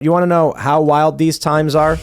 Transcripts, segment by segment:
You want to know how wild these times are?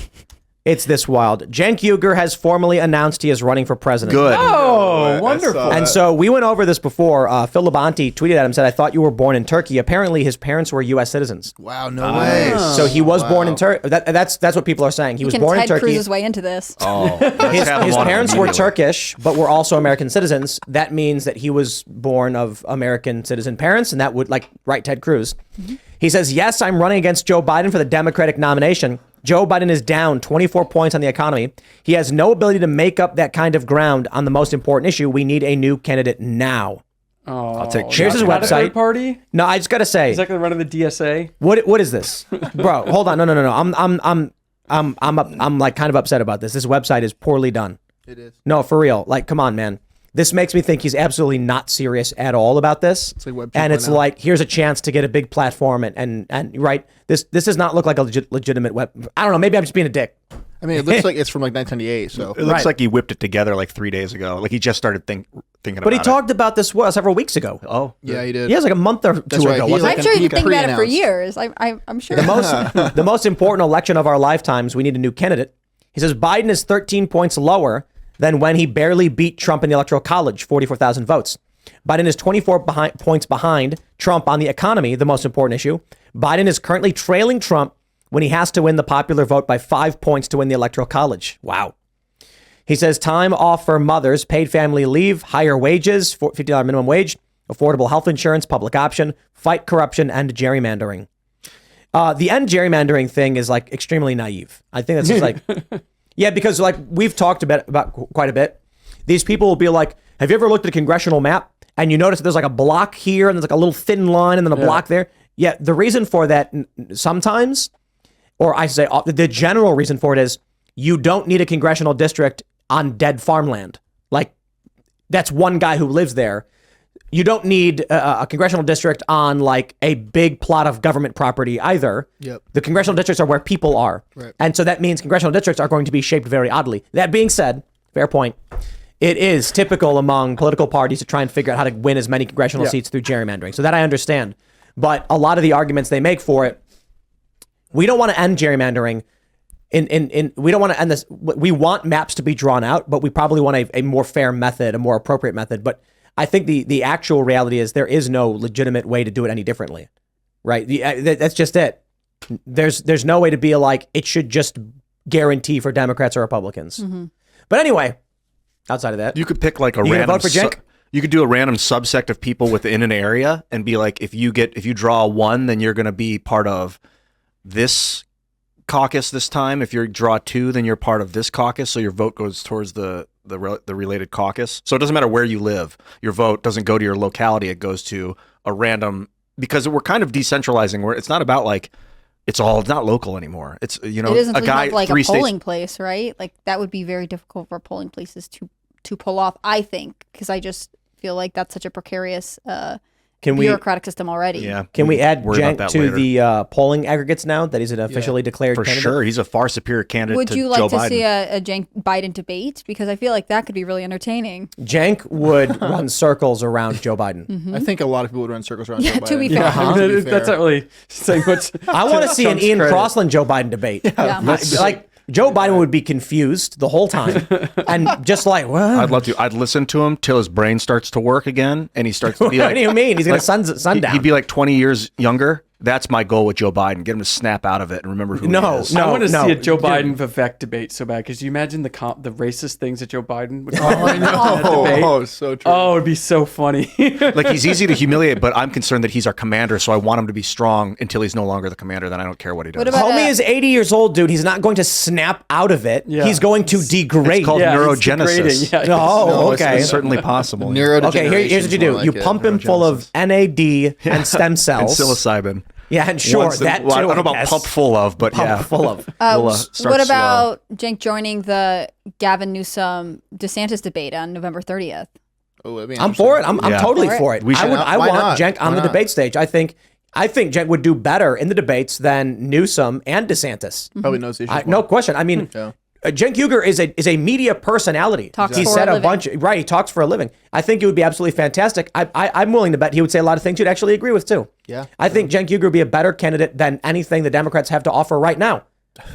It's this wild. Cenk Uygur has formally announced he is running for president. Good. Oh, wonderful. And so we went over this before. Phil Labonte tweeted at him, said, I thought you were born in Turkey. Apparently his parents were U.S. citizens. Wow, no way. So he was born in Turkey. That's what people are saying. He was born in Turkey. Cruz his way into this. Oh, His parents were Turkish, but were also American citizens. That means that he was born of American citizen parents, and that would, right, Ted Cruz. Mm-hmm. He says, yes, I'm running against Joe Biden for the Democratic nomination. Joe Biden is down 24 points on the economy. He has no ability to make up that kind of ground on the most important issue. We need a new candidate now. Oh, I'll take. Here's his website. Party? No, I just gotta say. Is that gonna run in the DSA? What is this, bro? Hold on. No. I'm like kind of upset about this. This website is poorly done. It is. No, for real. Like, come on, man. This makes me think he's absolutely not serious at all about this. It's like and it's like, here's a chance to get a big platform and right. This does not look like a legitimate web. I don't know. Maybe I'm just being a dick. I mean, it looks like it's from like 1998. So it looks like he whipped it together like 3 days ago. Like he just started thinking about it. But he talked about this several weeks ago. Oh, yeah, he did. He has like a month or two ago. I'm sure you've been thinking about it for years. I'm sure. The most important election of our lifetimes. We need a new candidate. He says Biden is 13 points lower than when he barely beat Trump in the Electoral College, 44,000 votes. Biden is 24 points behind Trump on the economy, the most important issue. Biden is currently trailing Trump when he has to win the popular vote by 5 points to win the Electoral College. Wow. He says time off for mothers, paid family leave, higher wages, $50 minimum wage, affordable health insurance, public option, fight corruption, and gerrymandering. The end gerrymandering thing is like extremely naive. I think that's just like... Yeah, because like we've talked about quite a bit. These people will be like, have you ever looked at a congressional map and you notice that there's like a block here and there's like a little thin line and then a block there? Yeah, the reason for that sometimes, or I say the general reason for it is you don't need a congressional district on dead farmland. Like that's one guy who lives there. You don't need a congressional district on like a big plot of government property either. Yep. The congressional districts are where people are. Right. And so that means congressional districts are going to be shaped very oddly. That being said, fair point. It is typical among political parties to try and figure out how to win as many congressional seats through gerrymandering. So that I understand. But a lot of the arguments they make for it, we don't want to end gerrymandering. We don't want to end this. We want maps to be drawn out, but we probably want a more fair method, a more appropriate method. But I think the actual reality is there is no legitimate way to do it any differently, right? That's just it. There's no way to be like, it should just guarantee for Democrats or Republicans. Mm-hmm. But anyway, outside of that. You could pick like a random... vote for Cenk? You could do a random subsect of people within an area and be like, if you draw a 1, then you're going to be part of this caucus this time. If you draw 2, then you're part of this caucus. So your vote goes towards the related caucus. So it doesn't matter where you live. Your vote doesn't go to your locality. It goes to a random, because we're kind of decentralizing where it's not about like, it's not local anymore. It's, it isn't a guy, like 3 a polling states. Place, right? Like that would be very difficult for polling places to pull off, I think, because I just feel like that's such a precarious bureaucratic system already. Yeah. Can we add Cenk to later. the polling aggregates now that he's an officially declared For candidate? sure. He's a far superior candidate Would to you like Joe to Biden. see a Cenk Biden debate? Because I feel like that could be really entertaining. Cenk would run circles around Joe Biden. Mm-hmm. I think a lot of people would run circles around Joe Biden. To be fair. That's not really saying much. I want to see an Ian Crossland Joe Biden debate. Yeah. Like Joe Biden would be confused the whole time and just like, well, I'd love to. I'd listen to him till his brain starts to work again, and he starts to be like, what do you mean? He's going to sundown. He'd be like 20 years younger. That's my goal with Joe Biden. Get him to snap out of it and remember who he is. I want to see a Joe Biden Vivek debate so bad. Because you imagine the racist things that Joe Biden would I know. Oh, so true. Oh, it'd be so funny. Like he's easy to humiliate, but I'm concerned that he's our commander, so I want him to be strong until he's no longer the commander. Then I don't care what he does. What about Homie is 80 years old, dude. He's not going to snap out of it. Yeah. He's going to degrade. It's called neurogenesis. Yeah, Oh, okay. It's certainly possible. Okay, here's what you do. You pump him full of NAD and stem And cells. psilocybin. Yeah, and sure, that too. I don't know about guess. pump full of, but Pump yeah. full of. We'll, start what slow. about Cenk joining the Gavin Newsom DeSantis debate on November 30th? Oh, I'm for it. I'm totally for it. We should- I Why want not? Cenk on Why the not? debate stage. I think Cenk would do better in the debates than Newsom and DeSantis. Probably knows issues. No question. I mean, Cenk Uygur is a media personality. Talks He for said a a living. bunch. Right, he talks for a living. I think it would be absolutely fantastic. I'm willing to bet he would say a lot of things you'd actually agree with too. Yeah. I think Cenk Uygur would be a better candidate than anything the Democrats have to offer right now.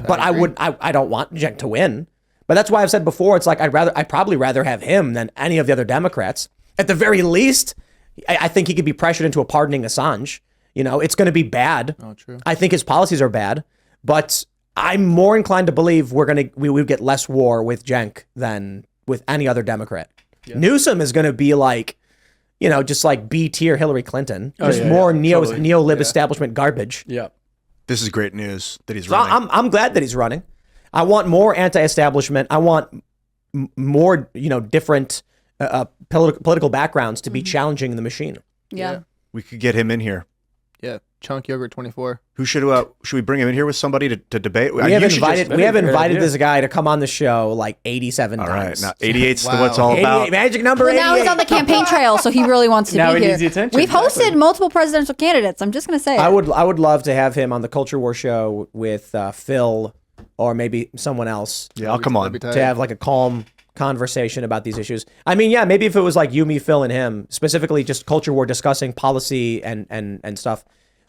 But I don't want Cenk to win. But that's why I've said before, it's like I'd probably rather have him than any of the other Democrats. At the very least, I think he could be pressured into a pardoning Assange. You know, it's going to be bad. Oh, true. I think his policies are bad, but I'm more inclined to believe we would get less war with Cenk than with any other Democrat. Newsom is going to be like, you know, just like B tier Hillary Clinton. Just more neo-lib establishment garbage. Yeah. This is great news that he's So running. I'm glad that he's running. I want more anti-establishment. I want more, you know, different political backgrounds to be challenging the machine. Yeah. We could get him in here. Yeah. Chunk Yogurt 24. Who should we bring him in here with somebody to debate? We have invited idea. this guy to come on the show like 87 All right, times. now 88's Wow. what it's all 88, about. magic number Well, 88. now he's on the campaign trail, so he really wants to Now be he here. needs the attention, We've hosted exactly. multiple presidential candidates. I'm just going to say I it. would love to have him on the Culture War show with Phil or maybe someone else Yeah, I'll come on. That'd be tight. to have like a calm conversation about these issues. I mean, yeah, maybe if it was like you, me, Phil, and him, specifically just Culture War discussing policy and stuff.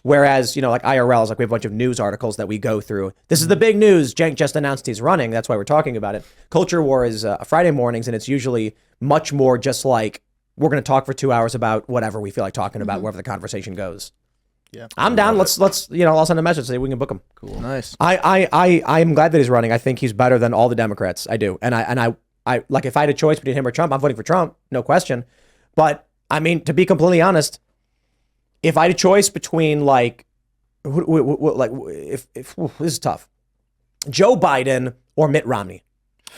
Whereas, you know, like IRLs, like we have a bunch of news articles that we go through. This is the big news. Cenk just announced he's running. That's why we're talking about it. Culture War is Friday mornings, and it's usually much more just like we're going to talk for 2 hours about whatever we feel like talking about, wherever the conversation goes. Yeah. I'm down. Let's you know, I'll send a message say we can book him. Cool. Nice. I'm glad that he's running. I think he's better than all the Democrats. I do. And I like if I had a choice between him or Trump, I'm voting for Trump, no question. But I mean, to be completely honest, if I had a choice between like if this is tough, Joe Biden or Mitt Romney,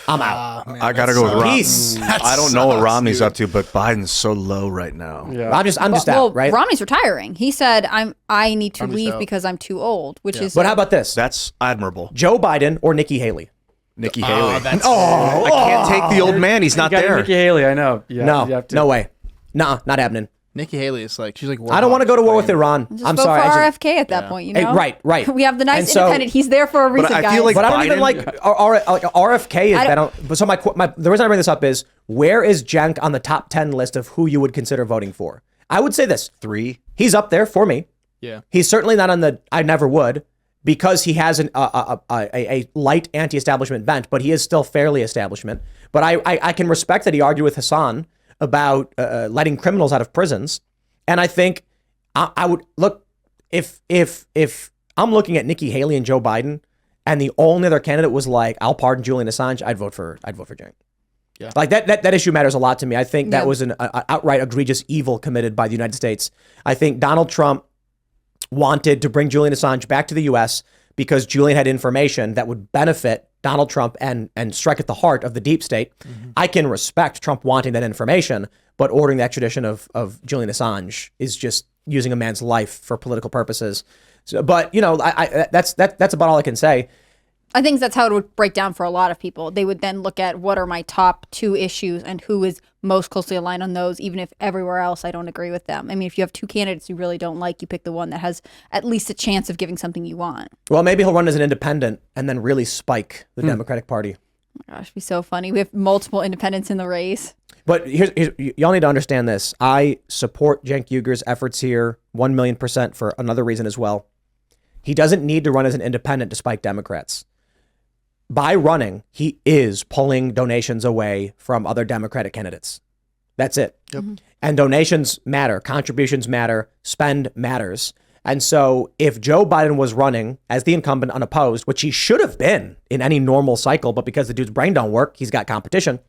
I'm out. I gotta go with Romney. Peace. I don't know what Romney's up to, but Biden's so low right now. Yeah. I'm just well, out, right? Romney's retiring. He said, I need to Romney's leave out. because I'm too old, which is. But how about this? That's admirable. Joe Biden or Nikki Haley? Nikki Haley. Oh, I can't take the old man. He's not You got there. Nikki Haley, I know. Yeah, no, you have to. no way. Nah, not happening. Nikki Haley is like, she's like, I don't want to go to war with Iran. Just I'm vote sorry. for I just- RFK at that point, you know? Hey, right. We have the nice And so- independent. He's there for a reason, I guys. feel like But I don't even Biden- like RFK is. I don't. But so my the reason I bring this up is where is Cenk on the top 10 list of who you would consider voting for? I would say this: 3. he's up there for me. Yeah. He's certainly not on the I never would because he has a light anti-establishment bent, but he is still fairly establishment. But I can respect that he argued with Hassan about letting criminals out of prisons, and I think I would look if I'm looking at Nikki Haley and Joe Biden, and the only other candidate was like I'll pardon Julian Assange, I'd vote for Cenk. Yeah. Like that issue matters a lot to me. I think that Yeah. was an outright egregious evil committed by the United States. I think Donald Trump wanted to bring Julian Assange back to the U.S. because Julian had information that would benefit Donald Trump and strike at the heart of the deep state. I can respect Trump wanting that information, but ordering the extradition of Julian Assange is just using a man's life for political purposes. So, but you know, that's about all I can say. I think that's how it would break down for a lot of people. They would then look at what are my top 2 issues and who is most closely aligned on those, even if everywhere else I don't agree with them. I mean, if you have 2 candidates you really don't like, you pick the one that has at least a chance of giving something you want. Well, maybe he'll run as an independent and then really spike the Democratic Party. Oh my gosh, it'd be so funny. We have multiple independents in the race. But here's y'all need to understand this. I support Cenk Uygur's efforts here 1,000,000% for another reason as well. He doesn't need to run as an independent to spike Democrats. By running, he is pulling donations away from other Democratic candidates. That's it. Yep. And donations matter. Contributions matter. Spend matters. And so if Joe Biden was running as the incumbent unopposed, which he should have been in any normal cycle, but because the dude's brain don't work, he's got competition.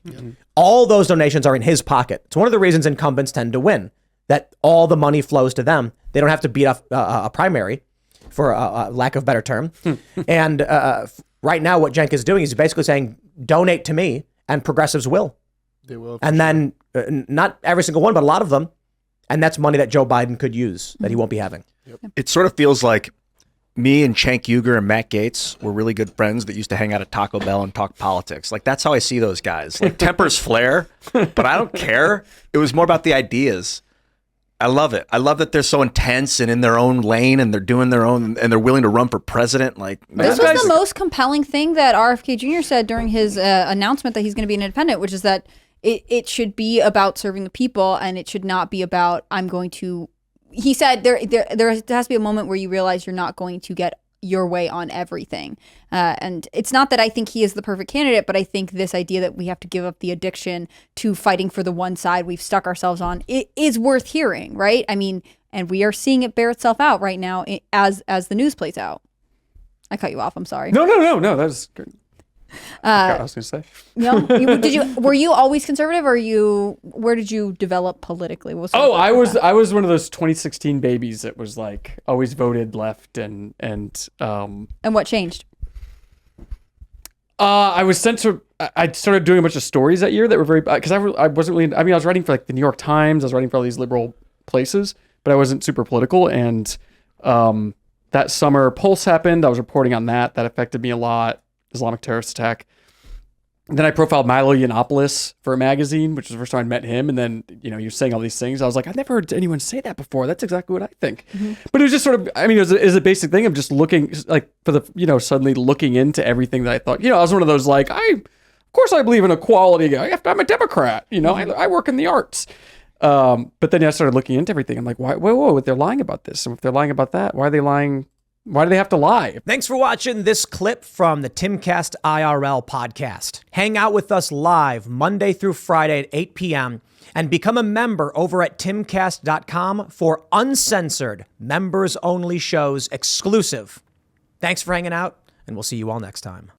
All those donations are in his pocket. It's one of the reasons incumbents tend to win, that all the money flows to them. They don't have to beat off a primary, for a lack of better term. And right now what Cenk is doing is basically saying, donate to me and progressives will. They will. And then not every single one, but a lot of them. And that's money that Joe Biden could use that he won't be having. It sort of feels like me and Cenk Uygur and Matt Gaetz were really good friends that used to hang out at Taco Bell and talk politics. Like, that's how I see those guys. Like, tempers flare, but I don't care. It was more about the ideas. I love it. I love that they're so intense and in their own lane, and they're doing their own, and they're willing to run for president. Like, This was the most compelling thing that RFK Jr. said during his announcement that he's going to be an independent, which is that it should be about serving the people, and it should not be about I'm going to. He said there has to be a moment where you realize you're not going to get your way on everything. And it's not that I think he is the perfect candidate, but I think this idea that we have to give up the addiction to fighting for the one side we've stuck ourselves on, it is worth hearing, right? I mean, and we are seeing it bear itself out right now as the news plays out. I cut you off. I'm sorry. No. That was good. I was going to say. No, were you always conservative, or where did you develop politically? I was one of those 2016 babies that was like always voted left and what changed? I was sent to. I started doing a bunch of stories that year that were very because I wasn't really. I mean, I was writing for like the New York Times. I was writing for all these liberal places, but I wasn't super political. And that summer, Pulse happened. I was reporting on that. That affected me a lot. Islamic terrorist attack. And then I profiled Milo Yiannopoulos for a magazine, which was the first time I met him. And then, you're saying all these things. I was like, I've never heard anyone say that before. That's exactly what I think. Mm-hmm. But it was just sort of, I mean, it was a basic thing of just looking, like, for the, suddenly looking into everything that I thought, I was one of those, like, of course I believe in equality. I'm a Democrat. I work in the arts. But then I started looking into everything. I'm like, whoa, they're lying about this. And if they're lying about that, why are they lying? Why do they have to lie? Thanks for watching this clip from the Timcast IRL podcast. Hang out with us live Monday through Friday at 8 p.m. and become a member over at timcast.com for uncensored, members-only shows exclusive. Thanks for hanging out, and we'll see you all next time.